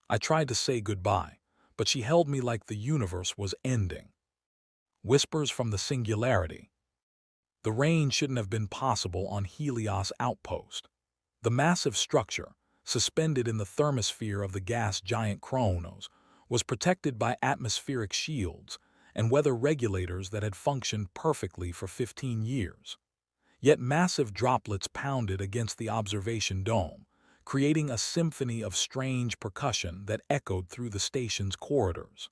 I tried to say goodbye, but she held me like the universe was ending. Whispers from the singularity. The rain shouldn't have been possible on Helios Outpost. The massive structure, suspended in the thermosphere of the gas giant Kronos, was protected by atmospheric shields and weather regulators that had functioned perfectly for 15 years. Yet massive droplets pounded against the observation dome, creating a symphony of strange percussion that echoed through the station's corridors.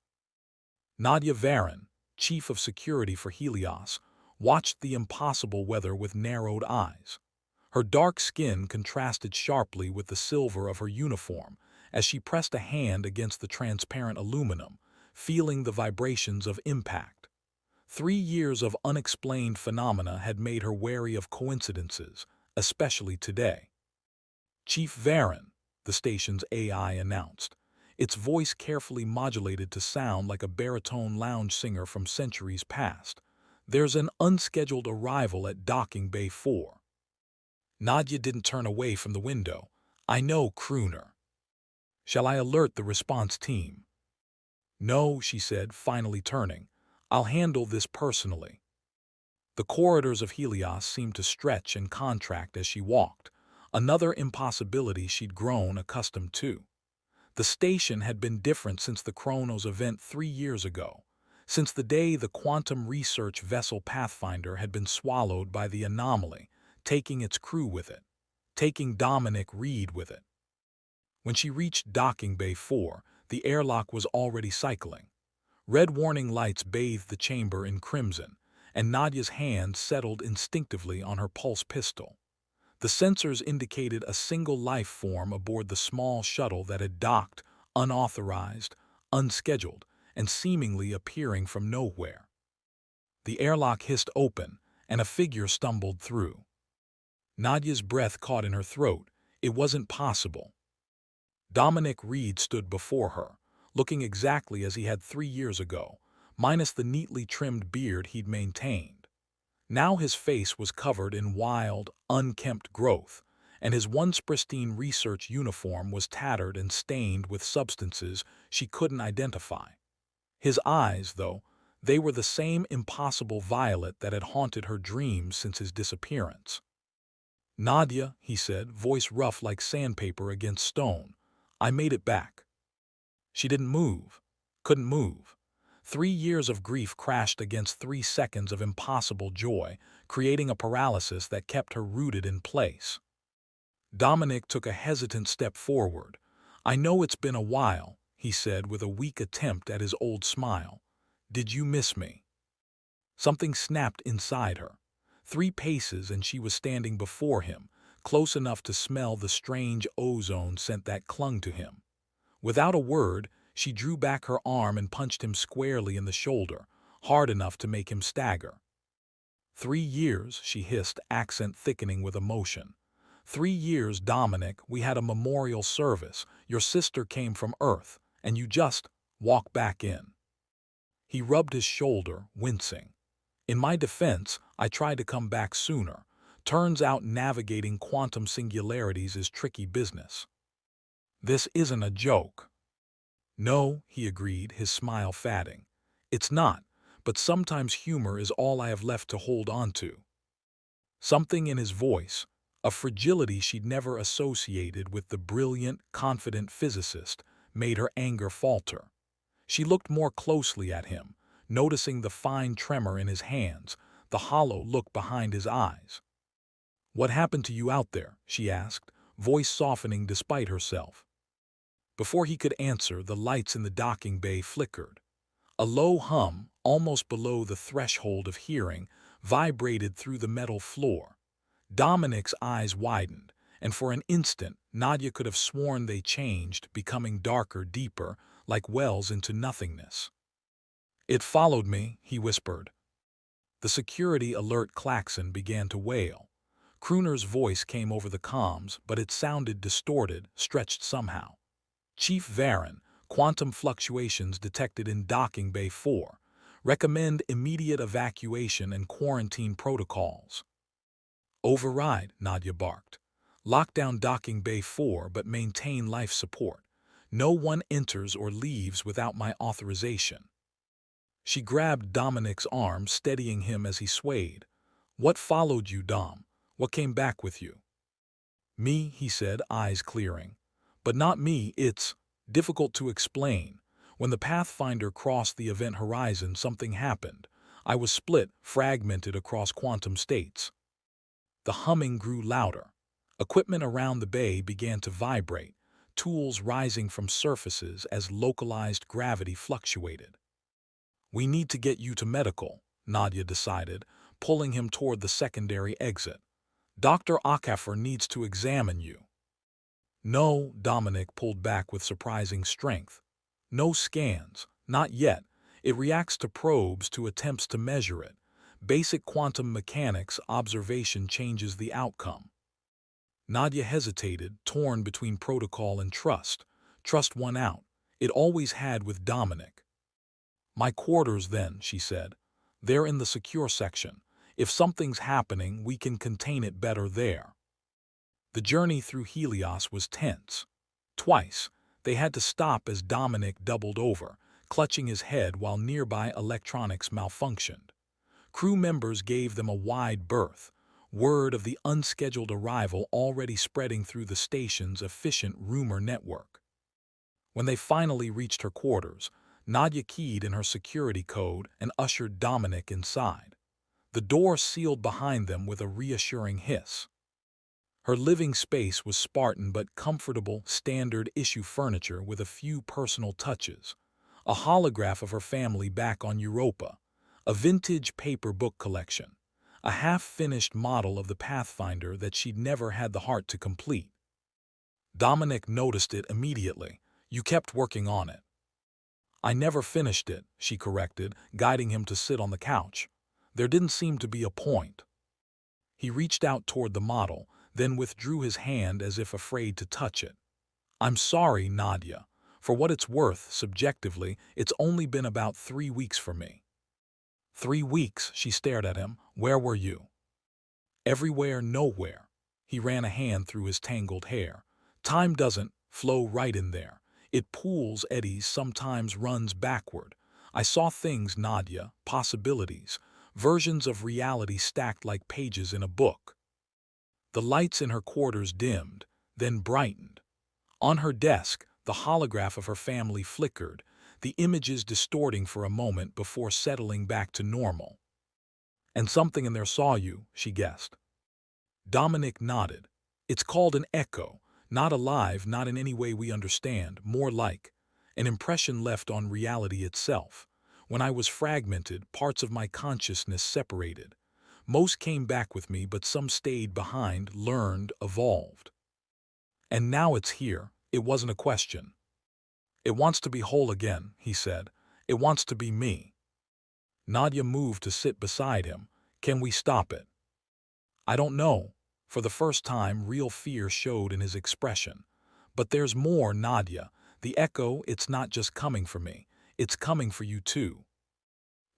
Nadia Varin, chief of security for Helios, watched the impossible weather with narrowed eyes. Her dark skin contrasted sharply with the silver of her uniform as she pressed a hand against the transparent aluminum, feeling the vibrations of impact. 3 years of unexplained phenomena had made her wary of coincidences, especially today. Chief Varin, the station's AI announced, its voice carefully modulated to sound like a baritone lounge singer from centuries past. There's an unscheduled arrival at Docking Bay 4. Nadia didn't turn away from the window. I know, crooner. Shall I alert the response team? No, she said, finally turning. I'll handle this personally. The corridors of Helios seemed to stretch and contract as she walked, another impossibility she'd grown accustomed to. The station had been different since the Kronos event 3 years ago, since the day the quantum research vessel Pathfinder had been swallowed by the anomaly, taking its crew with it, taking Dominic Reed with it. When she reached Docking Bay 4, the airlock was already cycling. Red warning lights bathed the chamber in crimson, and Nadia's hand settled instinctively on her pulse pistol. The sensors indicated a single life form aboard the small shuttle that had docked, unauthorized, unscheduled, and seemingly appearing from nowhere. The airlock hissed open, and a figure stumbled through. Nadia's breath caught in her throat. It wasn't possible. Dominic Reed stood before her, looking exactly as he had 3 years ago, minus the neatly trimmed beard he'd maintained. Now his face was covered in wild, unkempt growth, and his once pristine research uniform was tattered and stained with substances she couldn't identify. His eyes, though, they were the same impossible violet that had haunted her dreams since his disappearance. Nadia, he said, voice rough like sandpaper against stone, I made it back. She didn't move, couldn't move. 3 years of grief crashed against 3 seconds of impossible joy, creating a paralysis that kept her rooted in place. Dominic took a hesitant step forward. I know it's been a while, he said with a weak attempt at his old smile. Did you miss me? Something snapped inside her. 3 paces and she was standing before him, close enough to smell the strange ozone scent that clung to him. Without a word, she drew back her arm and punched him squarely in the shoulder, hard enough to make him stagger. 3 years, she hissed, accent thickening with emotion. 3 years, Dominic, we had a memorial service. Your sister came from Earth, and you just walked back in. He rubbed his shoulder, wincing. In my defense, I tried to come back sooner. Turns out navigating quantum singularities is tricky business. This isn't a joke. No, he agreed, his smile fading. It's not, but sometimes humor is all I have left to hold on to. Something in his voice, a fragility she'd never associated with the brilliant, confident physicist, made her anger falter. She looked more closely at him, noticing the fine tremor in his hands, the hollow look behind his eyes. What happened to you out there? She asked, voice softening despite herself. Before he could answer, the lights in the docking bay flickered. A low hum, almost below the threshold of hearing, vibrated through the metal floor. Dominic's eyes widened, and for an instant Nadia could have sworn they changed, becoming darker, deeper, like wells into nothingness. It followed me, he whispered. The security alert klaxon began to wail. Crooner's voice came over the comms, but it sounded distorted, stretched somehow. Chief Varin, quantum fluctuations detected in Docking Bay 4. Recommend immediate evacuation and quarantine protocols. Override, Nadia barked. Lock down Docking Bay 4 but maintain life support. No one enters or leaves without my authorization. She grabbed Dominic's arm, steadying him as he swayed. What followed you, Dom? What came back with you? Me, he said, eyes clearing. But not me, it's difficult to explain. When the Pathfinder crossed the event horizon, something happened. I was split, fragmented across quantum states. The humming grew louder. Equipment around the bay began to vibrate, tools rising from surfaces as localized gravity fluctuated. We need to get you to medical, Nadia decided, pulling him toward the secondary exit. Dr. Akafer needs to examine you. No, Dominic pulled back with surprising strength. No scans, not yet. It reacts to probes, to attempts to measure it. Basic quantum mechanics observation changes the outcome. Nadia hesitated, torn between protocol and trust. Trust won out. It always had with Dominic. My quarters then, she said. They're in the secure section. If something's happening, we can contain it better there. The journey through Helios was tense. Twice, they had to stop as Dominic doubled over, clutching his head while nearby electronics malfunctioned. Crew members gave them a wide berth, word of the unscheduled arrival already spreading through the station's efficient rumor network. When they finally reached her quarters, Nadia keyed in her security code and ushered Dominic inside. The door sealed behind them with a reassuring hiss. Her living space was Spartan but comfortable, standard-issue furniture with a few personal touches. A holograph of her family back on Europa, a vintage paper book collection, a half-finished model of the Pathfinder that she'd never had the heart to complete. Dominic noticed it immediately. You kept working on it. I never finished it, she corrected, guiding him to sit on the couch. There didn't seem to be a point. He reached out toward the model, then withdrew his hand as if afraid to touch it. I'm sorry, Nadia. For what it's worth, subjectively, it's only been about 3 weeks for me. 3 weeks, she stared at him. Where were you? Everywhere, nowhere. He ran a hand through his tangled hair. Time doesn't flow right in there. It pools, eddies, sometimes runs backward. I saw things, Nadia, possibilities, versions of reality stacked like pages in a book. The lights in her quarters dimmed, then brightened. On her desk, the holograph of her family flickered, the images distorting for a moment before settling back to normal. And something in there saw you, she guessed. Dominic nodded. It's called an echo, not alive, not in any way we understand, more like an impression left on reality itself. When I was fragmented, parts of my consciousness separated. Most came back with me, but some stayed behind, learned, evolved. And now it's here. It wasn't a question. It wants to be whole again, he said. It wants to be me. Nadia moved to sit beside him. Can we stop it? I don't know. For the first time, real fear showed in his expression. But there's more, Nadia. The echo, it's not just coming for me. It's coming for you too.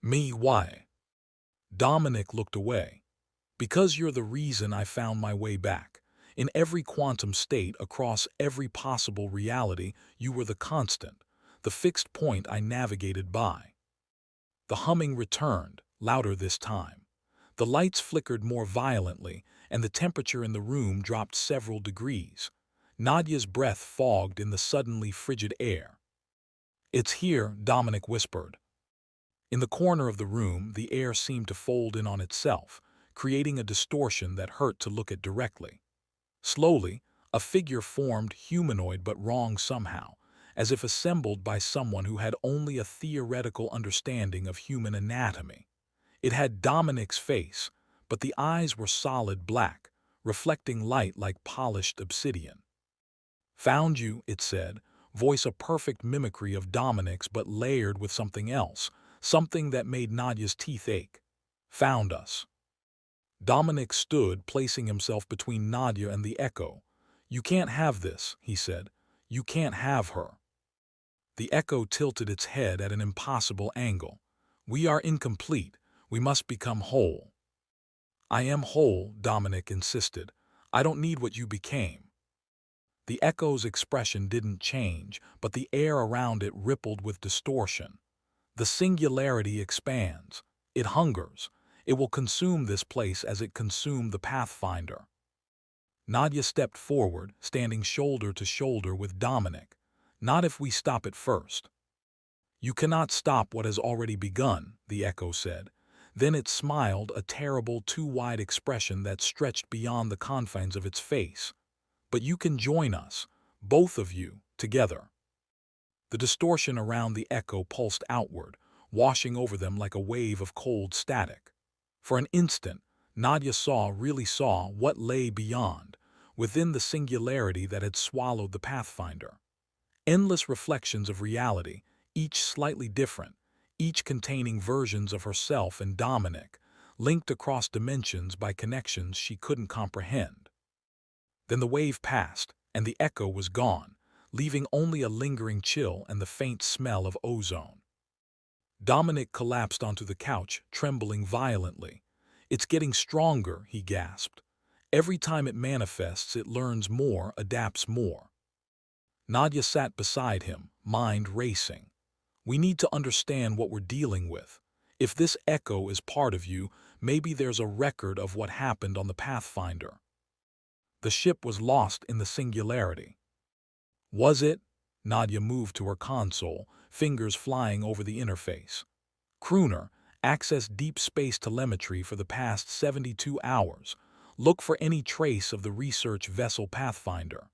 Me, why? Dominic looked away. Because you're the reason I found my way back. In every quantum state, across every possible reality, you were the constant, the fixed point I navigated by. The humming returned, louder this time. The lights flickered more violently, and the temperature in the room dropped several degrees. Nadia's breath fogged in the suddenly frigid air. It's here, Dominic whispered. In the corner of the room, the air seemed to fold in on itself, creating a distortion that hurt to look at directly. Slowly, a figure formed, humanoid but wrong somehow, as if assembled by someone who had only a theoretical understanding of human anatomy. It had Dominic's face, but the eyes were solid black, reflecting light like polished obsidian. Found you, it said, voice a perfect mimicry of Dominic's but layered with something else, something that made Nadia's teeth ache. Found us. Dominic stood, placing himself between Nadia and the echo. You can't have this, he said. You can't have her. The echo tilted its head at an impossible angle. We are incomplete. We must become whole. I am whole, Dominic insisted. I don't need what you became. The Echo's expression didn't change, but the air around it rippled with distortion. The singularity expands. It hungers. It will consume this place as it consumed the Pathfinder. Nadia stepped forward, standing shoulder to shoulder with Dominic. Not if we stop it first. You cannot stop what has already begun, the Echo said. Then it smiled, a terrible, too-wide expression that stretched beyond the confines of its face. But you can join us, both of you, together. The distortion around the Echo pulsed outward, washing over them like a wave of cold static. For an instant, Nadia really saw what lay beyond, within the singularity that had swallowed the Pathfinder. Endless reflections of reality, each slightly different, each containing versions of herself and Dominic, linked across dimensions by connections she couldn't comprehend. Then the wave passed, and the Echo was gone, leaving only a lingering chill and the faint smell of ozone. Dominic collapsed onto the couch, trembling violently. "It's getting stronger," he gasped. "Every time it manifests, it learns more, adapts more." Nadia sat beside him, mind racing. "We need to understand what we're dealing with. If this Echo is part of you, maybe there's a record of what happened on the Pathfinder." The ship was lost in the singularity. Was it? Nadia moved to her console, fingers flying over the interface. "Crooner, access deep space telemetry for the past 72 hours. Look for any trace of the research vessel Pathfinder."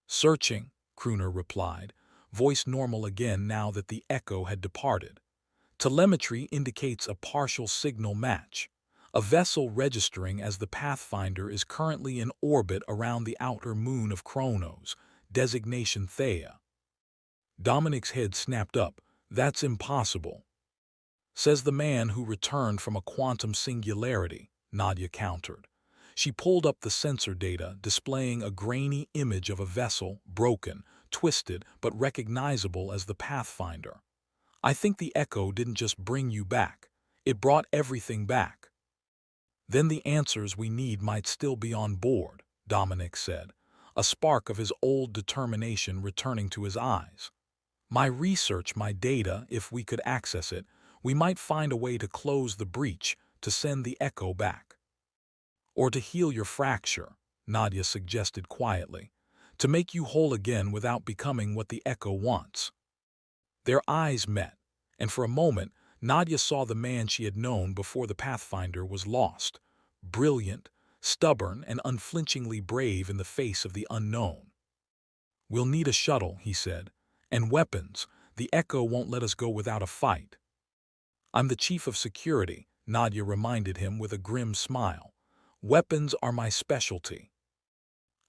"Searching," Crooner replied, voice normal again now that the Echo had departed. "Telemetry indicates a partial signal match. A vessel registering as the Pathfinder is currently in orbit around the outer moon of Kronos, designation Theia." Dominic's head snapped up. "That's impossible." "Says the man who returned from a quantum singularity," Nadia countered. She pulled up the sensor data, displaying a grainy image of a vessel, broken, twisted, but recognizable as the Pathfinder. "I think the Echo didn't just bring you back. It brought everything back." "Then the answers we need might still be on board," Dominic said, a spark of his old determination returning to his eyes. "My research, my data, if we could access it, we might find a way to close the breach, to send the Echo back." "Or to heal your fracture," Nadia suggested quietly, "to make you whole again without becoming what the Echo wants." Their eyes met, and for a moment Nadia saw the man she had known before the Pathfinder was lost, brilliant, stubborn, and unflinchingly brave in the face of the unknown. "We'll need a shuttle," he said, "and weapons. The Echo won't let us go without a fight." "I'm the chief of security," Nadia reminded him with a grim smile. "Weapons are my specialty."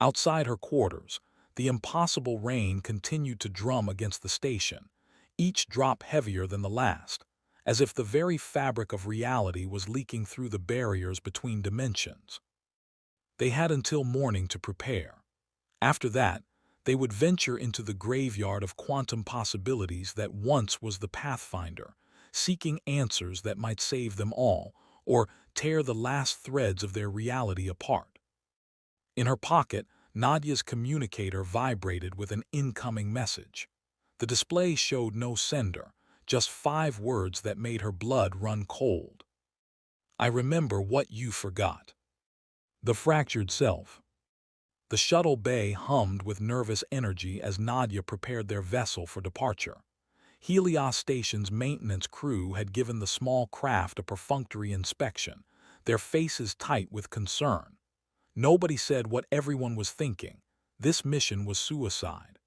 Outside her quarters, the impossible rain continued to drum against the station, each drop heavier than the last, as if the very fabric of reality was leaking through the barriers between dimensions. They had until morning to prepare. After that, they would venture into the graveyard of quantum possibilities that once was the Pathfinder, seeking answers that might save them all, or tear the last threads of their reality apart. In her pocket, Nadia's communicator vibrated with an incoming message. The display showed no sender, just 5 words that made her blood run cold. "I remember what you forgot. The fractured self." The shuttle bay hummed with nervous energy as Nadia prepared their vessel for departure. Helios Station's maintenance crew had given the small craft a perfunctory inspection, their faces tight with concern. Nobody said what everyone was thinking. This mission was suicide.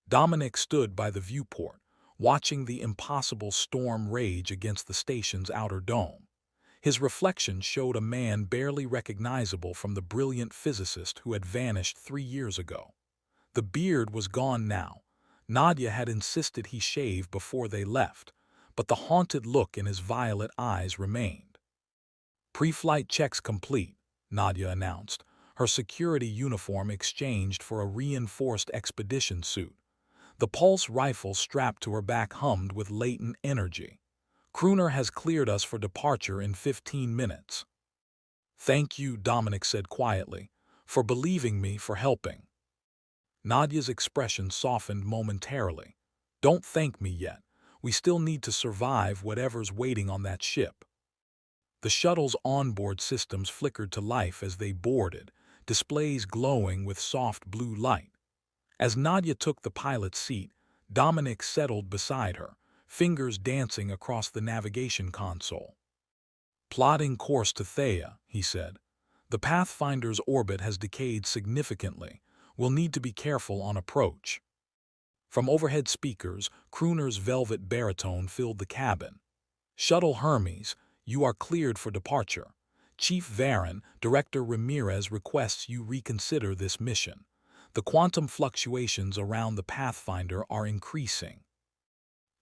Dominic stood by the viewport, watching the impossible storm rage against the station's outer dome. His reflection showed a man barely recognizable from the brilliant physicist who had vanished 3 years ago. The beard was gone now. Nadia had insisted he shave before they left, but the haunted look in his violet eyes remained. "Pre-flight checks complete," Nadia announced, her security uniform exchanged for a reinforced expedition suit. The pulse rifle strapped to her back hummed with latent energy. "Crooner has cleared us for departure in 15 minutes. "Thank you," Dominic said quietly, "for believing me, for helping." Nadia's expression softened momentarily. Don't thank me yet. We still need to survive whatever's waiting on that ship. The shuttle's onboard systems flickered to life as they boarded, displays glowing with soft blue light. As Nadia took the pilot's seat, Dominic settled beside her, fingers dancing across the navigation console. Plotting course to Theia, he said. The Pathfinder's orbit has decayed significantly. We'll need to be careful on approach. From overhead speakers, Crooner's velvet baritone filled the cabin. Shuttle Hermes, you are cleared for departure. Chief Varon, Director Ramirez requests you reconsider this mission. The quantum fluctuations around the Pathfinder are increasing.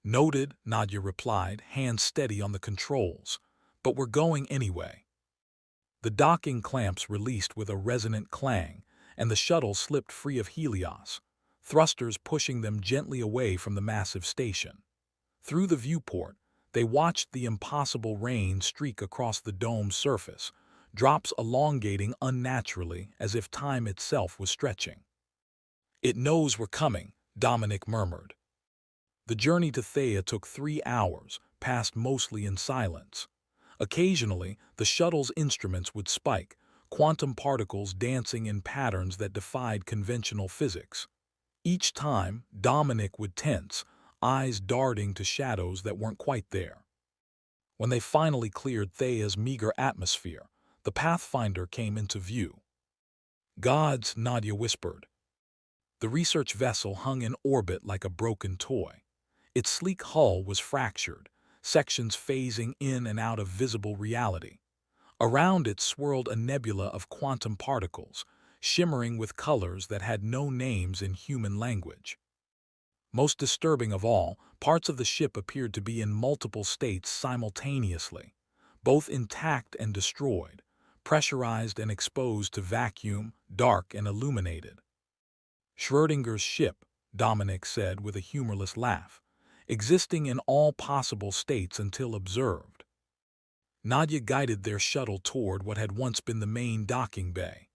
Noted, Nadia replied, hands steady on the controls. But we're going anyway. The docking clamps released with a resonant clang, and the shuttle slipped free of Helios, thrusters pushing them gently away from the massive station. Through the viewport, they watched the impossible rain streak across the dome's surface, drops elongating unnaturally as if time itself was stretching. It knows we're coming, Dominic murmured. The journey to Theia took 3 hours, passed mostly in silence. Occasionally, the shuttle's instruments would spike, quantum particles dancing in patterns that defied conventional physics. Each time, Dominic would tense, eyes darting to shadows that weren't quite there. When they finally cleared Theia's meager atmosphere, the Pathfinder came into view. Gods, Nadia whispered. The research vessel hung in orbit like a broken toy. Its sleek hull was fractured, sections phasing in and out of visible reality. Around it swirled a nebula of quantum particles, shimmering with colors that had no names in human language. Most disturbing of all, parts of the ship appeared to be in multiple states simultaneously, both intact and destroyed, pressurized and exposed to vacuum, dark and illuminated. Schrödinger's ship, Dominic said with a humorless laugh, existing in all possible states until observed. Nadia guided their shuttle toward what had once been the main docking bay.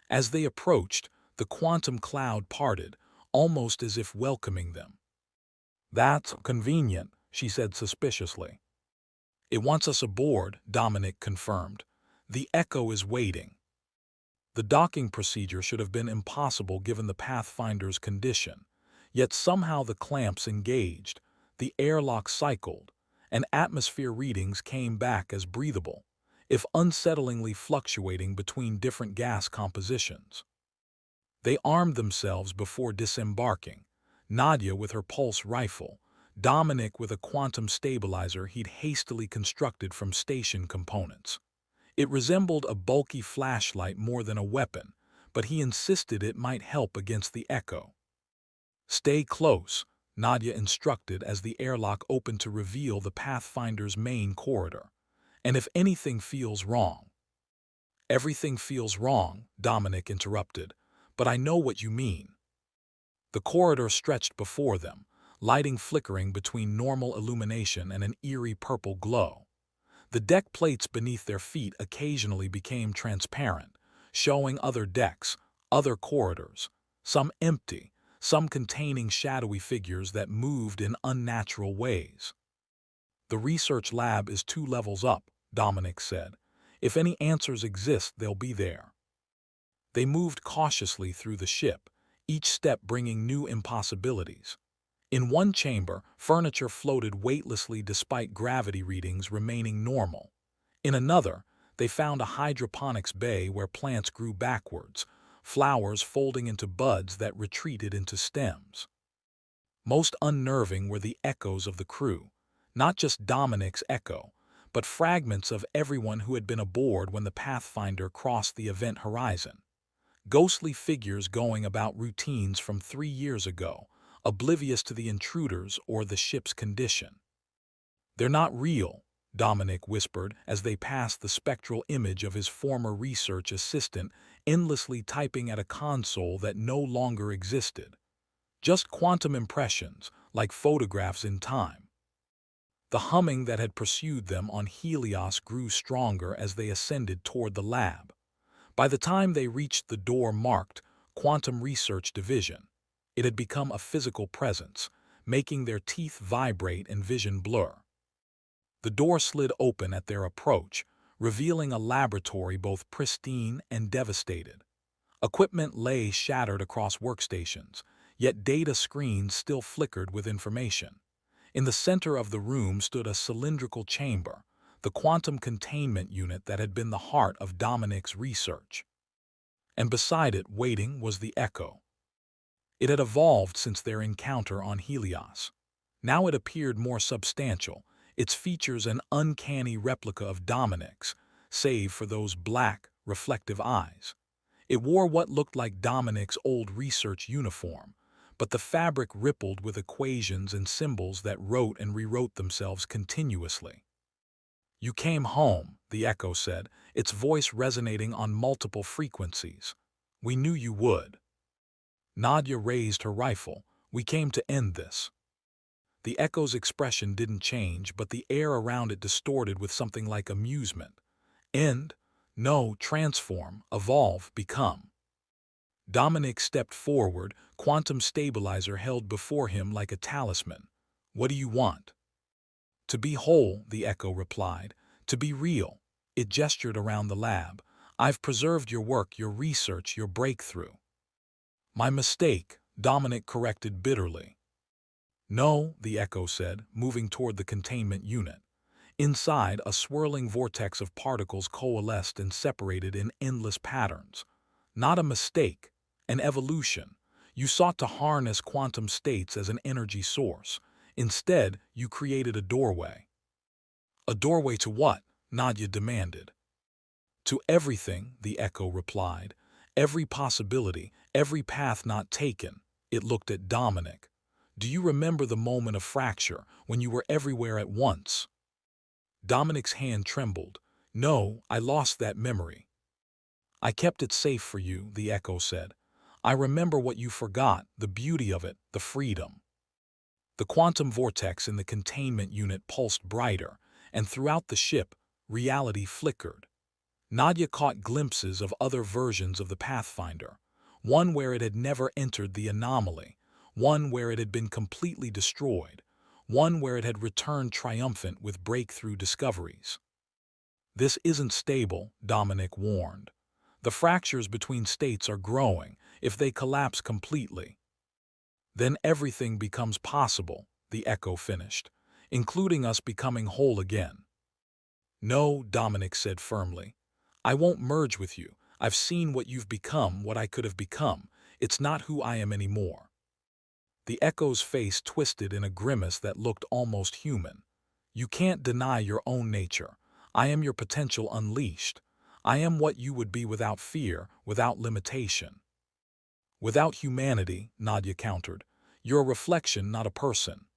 As they approached, the quantum cloud parted, almost as if welcoming them. That's convenient, she said suspiciously. It wants us aboard, Dominic confirmed. The Echo is waiting. The docking procedure should have been impossible given the Pathfinder's condition, yet somehow the clamps engaged, the airlock cycled, and atmosphere readings came back as breathable, if unsettlingly fluctuating between different gas compositions. They armed themselves before disembarking, Nadia with her pulse rifle, Dominic with a quantum stabilizer he'd hastily constructed from station components. It resembled a bulky flashlight more than a weapon, but he insisted it might help against the Echo. Stay close, Nadia instructed as the airlock opened to reveal the Pathfinder's main corridor. And if anything feels wrong. Everything feels wrong, Dominic interrupted, but I know what you mean. The corridor stretched before them, lighting flickering between normal illumination and an eerie purple glow. The deck plates beneath their feet occasionally became transparent, showing other decks, other corridors, some empty, some containing shadowy figures that moved in unnatural ways. The research lab is 2 levels up, Dominic said. If any answers exist, they'll be there. They moved cautiously through the ship, each step bringing new impossibilities. In one chamber, furniture floated weightlessly despite gravity readings remaining normal. In another, they found a hydroponics bay where plants grew backwards, flowers folding into buds that retreated into stems. Most unnerving were the echoes of the crew, not just Dominic's echo, but fragments of everyone who had been aboard when the Pathfinder crossed the event horizon. Ghostly figures going about routines from 3 years ago, oblivious to the intruders or the ship's condition. They're not real, Dominic whispered as they passed the spectral image of his former research assistant endlessly typing at a console that no longer existed. Just quantum impressions, like photographs in time. The humming that had pursued them on Helios grew stronger as they ascended toward the lab. By the time they reached the door marked Quantum Research Division, It had become a physical presence, making their teeth vibrate and vision blur. The door slid open at their approach, revealing a laboratory both pristine and devastated. Equipment lay shattered across workstations, yet data screens still flickered with information. In the center of the room stood a cylindrical chamber, the quantum containment unit that had been the heart of Dominic's research. And beside it, waiting, was the Echo. It had evolved since their encounter on Helios. Now it appeared more substantial, its features an uncanny replica of Dominic's, save for those black, reflective eyes. It wore what looked like Dominic's old research uniform, but the fabric rippled with equations and symbols that wrote and rewrote themselves continuously. "You came home," the Echo said, its voice resonating on multiple frequencies. "We knew you would." Nadia raised her rifle. "We came to end this." The Echo's expression didn't change, but the air around it distorted with something like amusement. "End? No, transform, evolve, become." Dominic stepped forward, quantum stabilizer held before him like a talisman. "What do you want?" "To be whole," the Echo replied. "To be real." It gestured around the lab. "I've preserved your work, your research, your breakthrough." "My mistake," Dominic corrected bitterly. "No," the Echo said, moving toward the containment unit. Inside, a swirling vortex of particles coalesced and separated in endless patterns. "Not a mistake, an evolution. You sought to harness quantum states as an energy source. Instead, you created a doorway." "A doorway to what?" Nadia demanded. "To everything," the Echo replied. "Every possibility, every path not taken." It looked at Dominic. "Do you remember the moment of fracture, when you were everywhere at once?" Dominic's hand trembled. "No, I lost that memory." "I kept it safe for you," the Echo said. "I remember what you forgot, the beauty of it, the freedom." The quantum vortex in the containment unit pulsed brighter, and throughout the ship, reality flickered. Nadia caught glimpses of other versions of the Pathfinder, one where it had never entered the anomaly, one where it had been completely destroyed, one where it had returned triumphant with breakthrough discoveries. "This isn't stable," Dominic warned. "The fractures between states are growing. If they collapse completely, then everything becomes possible," the Echo finished, "including us becoming whole again." "No," Dominic said firmly. "I won't merge with you. I've seen what you've become, what I could have become. It's not who I am anymore." The Echo's face twisted in a grimace that looked almost human. "You can't deny your own nature. I am your potential unleashed. I am what you would be without fear, without limitation." "Without humanity," Nadia countered. "You're a reflection, not a person."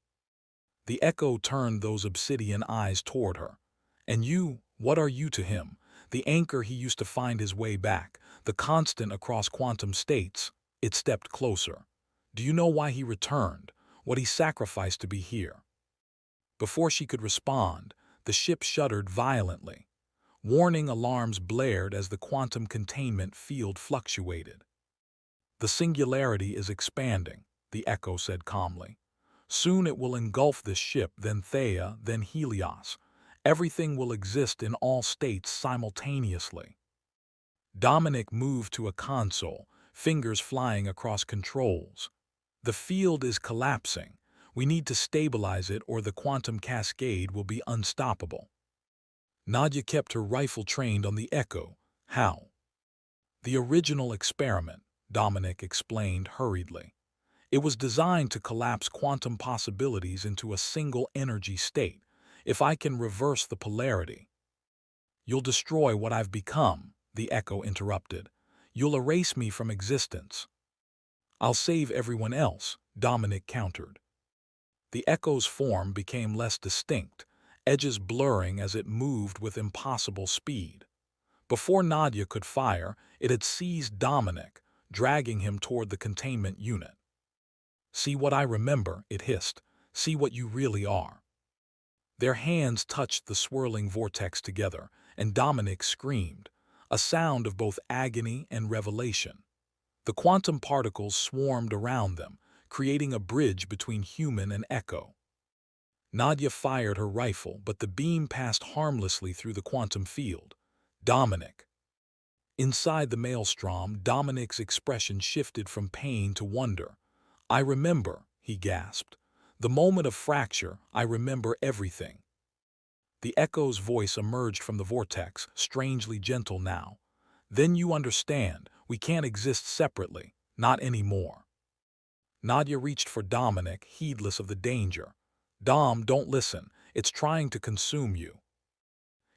The Echo turned those obsidian eyes toward her. "And you, what are you to him? The anchor he used to find his way back, the constant across quantum states." It stepped closer. "Do you know why he returned? What he sacrificed to be here?" Before she could respond, the ship shuddered violently. Warning alarms blared as the quantum containment field fluctuated. "The singularity is expanding," the Echo said calmly. "Soon it will engulf this ship, then Theia, then Helios. Everything will exist in all states simultaneously." Dominic moved to a console, fingers flying across controls. "The field is collapsing. We need to stabilize it or the quantum cascade will be unstoppable." Nadia kept her rifle trained on the Echo. "How?" "The original experiment," Dominic explained hurriedly. "It was designed to collapse quantum possibilities into a single energy state. If I can reverse the polarity—" "You'll destroy what I've become," the Echo interrupted. "You'll erase me from existence." "I'll save everyone else," Dominic countered. The Echo's form became less distinct, edges blurring as it moved with impossible speed. Before Nadia could fire, it had seized Dominic, dragging him toward the containment unit. "See what I remember," it hissed. "See what you really are." Their hands touched the swirling vortex together, and Dominic screamed, a sound of both agony and revelation. The quantum particles swarmed around them, creating a bridge between human and echo. Nadia fired her rifle, but the beam passed harmlessly through the quantum field. Dominic. Inside the maelstrom, Dominic's expression shifted from pain to wonder. "I remember," he gasped. "The moment of fracture, I remember everything." The echo's voice emerged from the vortex, strangely gentle now. "Then you understand, we can't exist separately, not anymore." Nadia reached for Dominic, heedless of the danger. "Dom, don't listen. It's trying to consume you."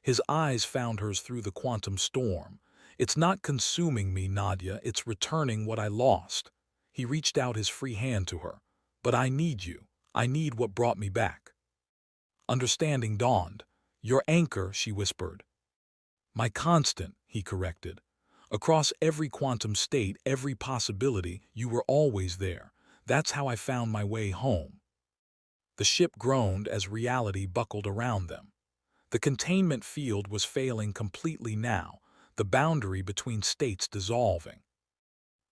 His eyes found hers through the quantum storm. "It's not consuming me, Nadia. It's returning what I lost." He reached out his free hand to her. "But I need you. I need what brought me back." Understanding dawned. "Your anchor," she whispered. "My constant," he corrected. "Across every quantum state, every possibility, you were always there. That's how I found my way home." The ship groaned as reality buckled around them. The containment field was failing completely now, the boundary between states dissolving.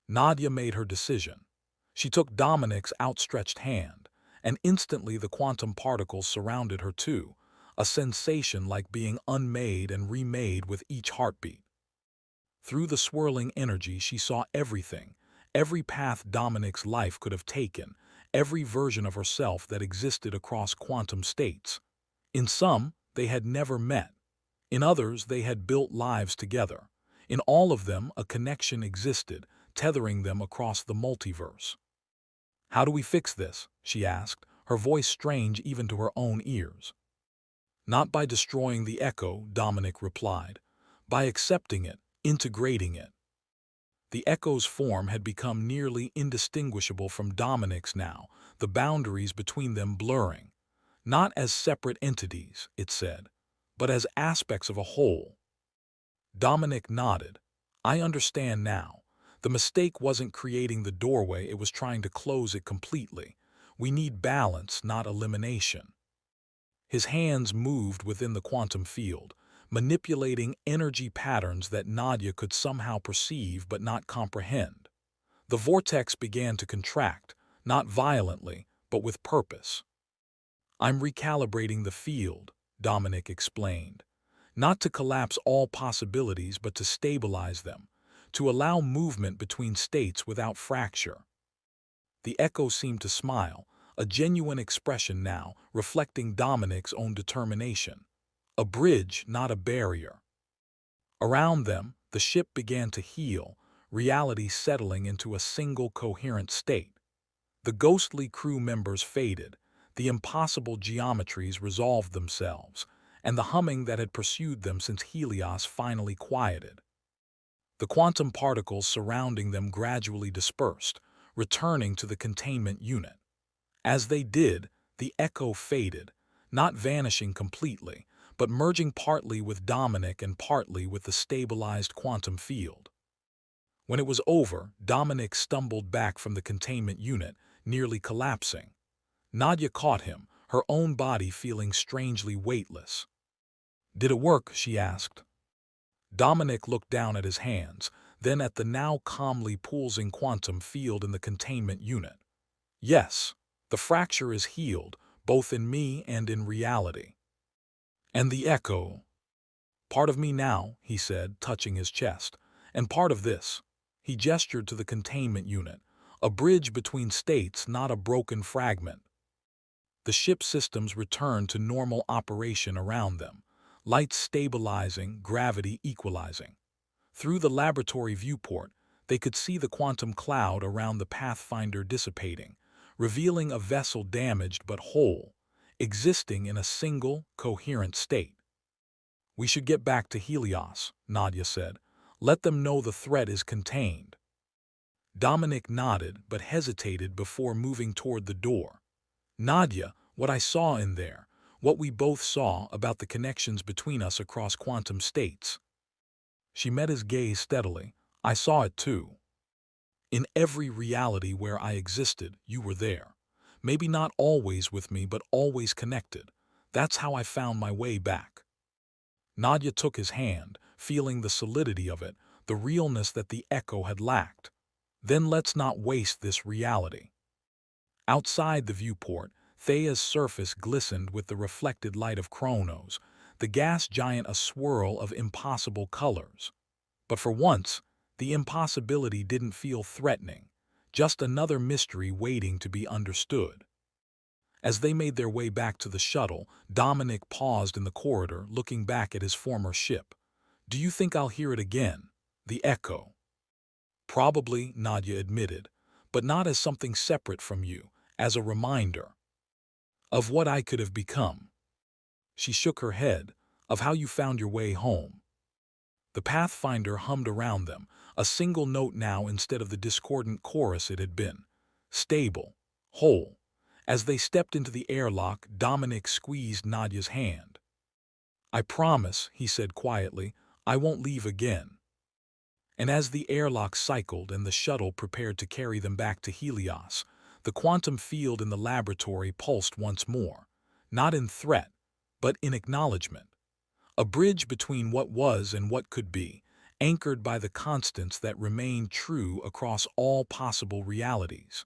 Nadia made her decision. She took Dominic's outstretched hand, and instantly the quantum particles surrounded her too, a sensation like being unmade and remade with each heartbeat. Through the swirling energy she saw everything, every path Dominic's life could have taken, every version of herself that existed across quantum states. In some, they had never met. In others, they had built lives together. In all of them, a connection existed, tethering them across the multiverse. "How do we fix this?" she asked, her voice strange even to her own ears. "Not by destroying the echo," Dominic replied. "By accepting it, integrating it." The echo's form had become nearly indistinguishable from Dominic's now, the boundaries between them blurring. "Not as separate entities," it said, "but as aspects of a whole." Dominic nodded. "I understand now. The mistake wasn't creating the doorway, it was trying to close it completely. We need balance, not elimination." His hands moved within the quantum field, manipulating energy patterns that Nadia could somehow perceive but not comprehend. The vortex began to contract, not violently, but with purpose. "I'm recalibrating the field," Dominic explained. "Not to collapse all possibilities, but to stabilize them, to allow movement between states without fracture." The echo seemed to smile, a genuine expression now, reflecting Dominic's own determination. A bridge, not a barrier. Around them, the ship began to heal, reality settling into a single coherent state. The ghostly crew members faded, the impossible geometries resolved themselves, and the humming that had pursued them since Helios finally quieted. The quantum particles surrounding them gradually dispersed, returning to the containment unit. As they did, the echo faded, not vanishing completely, but merging partly with Dominic and partly with the stabilized quantum field. When it was over, Dominic stumbled back from the containment unit, nearly collapsing. Nadia caught him, her own body feeling strangely weightless. "Did it work?" she asked. Dominic looked down at his hands, then at the now calmly pulsing quantum field in the containment unit. "Yes, the fracture is healed, both in me and in reality." "And the echo?" "Part of me now," he said, touching his chest, "and part of this." He gestured to the containment unit, a bridge between states, not a broken fragment. The ship systems returned to normal operation around them, lights stabilizing, gravity equalizing. Through the laboratory viewport, they could see the quantum cloud around the Pathfinder dissipating, revealing a vessel damaged but whole, existing in a single, coherent state. "We should get back to Helios," Nadia said. "Let them know the threat is contained." Dominic nodded but hesitated before moving toward the door. "Nadia, what I saw in there, what we both saw about the connections between us across quantum states." She met his gaze steadily. "I saw it too. In every reality where I existed, you were there. Maybe not always with me, but always connected. That's how I found my way back." Nadia took his hand, feeling the solidity of it, the realness that the echo had lacked. "Then let's not waste this reality." Outside the viewport, Thea's surface glistened with the reflected light of Chronos, the gas giant a swirl of impossible colors. But for once, the impossibility didn't feel threatening, just another mystery waiting to be understood. As they made their way back to the shuttle, Dominic paused in the corridor, looking back at his former ship. "Do you think I'll hear it again? The echo?" "Probably," Nadia admitted, "but not as something separate from you, as a reminder of what I could have become." She shook her head, "Of how you found your way home." The Pathfinder hummed around them, a single note now instead of the discordant chorus it had been. Stable, whole. As they stepped into the airlock, Dominic squeezed Nadia's hand. "I promise," he said quietly, "I won't leave again." And as the airlock cycled and the shuttle prepared to carry them back to Helios, the quantum field in the laboratory pulsed once more, not in threat, but in acknowledgement. A bridge between what was and what could be, anchored by the constants that remained true across all possible realities.